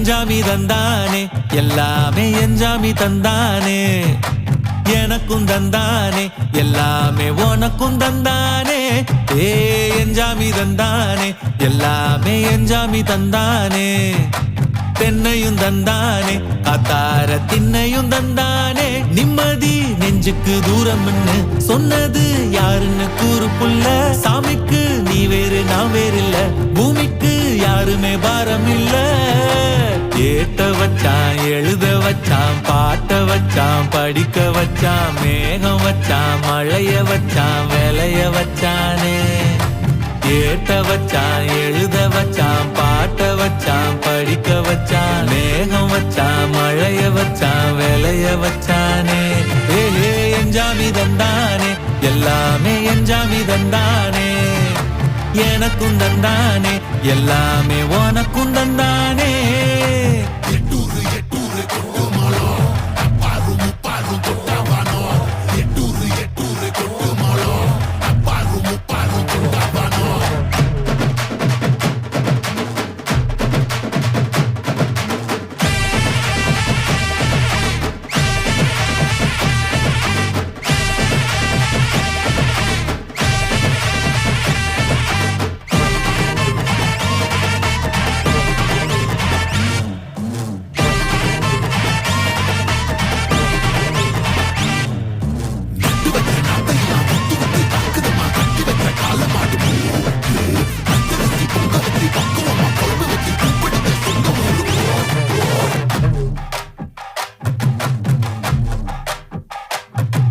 எஞ்சாமி தந்தானே எல்லாமே எஞ்சாமி தந்தானே எனக்கும் தந்தானே எல்லாமே உனக்கும் தந்தானே ஏ எஞ்சாமி தந்தானே எல்லாமே எஞ்சாமி தந்தானே தென்னையும் தந்தானே காத்தார திண்ணையும் தந்தானே நிம்மதி நெஞ்சுக்கு தூரம்னு சொன்னது யாருன்னு கூறு புள்ள சாமிக்கு நீ வேறு நான் வேறு இல்ல பூமிக்கு யாருமே பாரம் இல்ல ஏட்ட வச்சான் எழுத வச்சான் பாட்ட வச்சான் படிக்க வச்சான் மேகம் வச்சான் மழைய வச்சான் விளைய வச்சானே ஏட்ட வச்சான் எழுத வச்சான் பாட்ட வச்சான் படிக்க வச்சான் மேகம் வச்சான் மழைய வச்சான் விளைய வச்சானே ஏ எஞ்சாமி தந்தானே எல்லாமே எஞ்சாமி தந்தானே எனக்கும் தந்தானே எல்லாமே உனக்கும் தந்தானே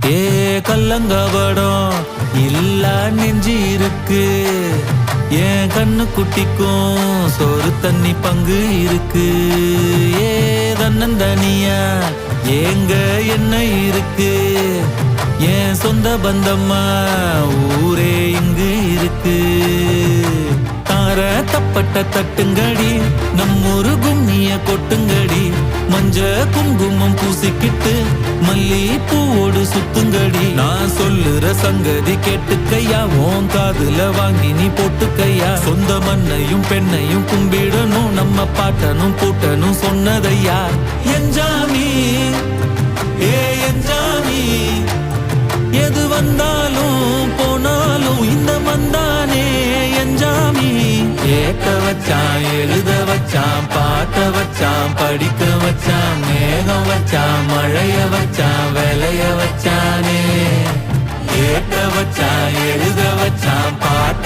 ஏ கல்லங்கபடம் இல்ல நெஞ்சு இருக்கு என் கண்ணு குட்டிக்கும் சோறு தண்ணி பங்கு இருக்கு ஏ தன்னந்தனியா ஏங்க என்ன இருக்கு என் சொந்த பந்தம்மா ஊரே இங்கு இருக்கு தார தப்பட்ட தட்டுங்கடி நம்மொரு கும்மிய கொட்டுங்கடி மஞ்ச குங்குமம் பூசிக்கிட்டு மல்லி பூவோடு சுத்துங்கடி நான் சொல்லுற சங்கதி கேட்டுக்கையா உன் காதுல வாங்கி நீ போட்டுக்கையா சொந்த மண்ணையும் பெண்ணையும் கும்பிடணும் நம்ம பாட்டனும் கூட்டனும் சொன்னதையா எஞ்சாமி ஏ எஞ்சாமி எது வந்தாலும் போனாலும் இந்த மந்தானே எஞ்சாமி ஏட்ட வச்சான் எழுத வச்சான் பாட்ட வச்சான் படிக்க வச்சான் மேகம் வச்சான் மழைய வச்சான் விளைய வச்சானே ஏட்ட வச்சான் எழுத வச்சான் பாட்ட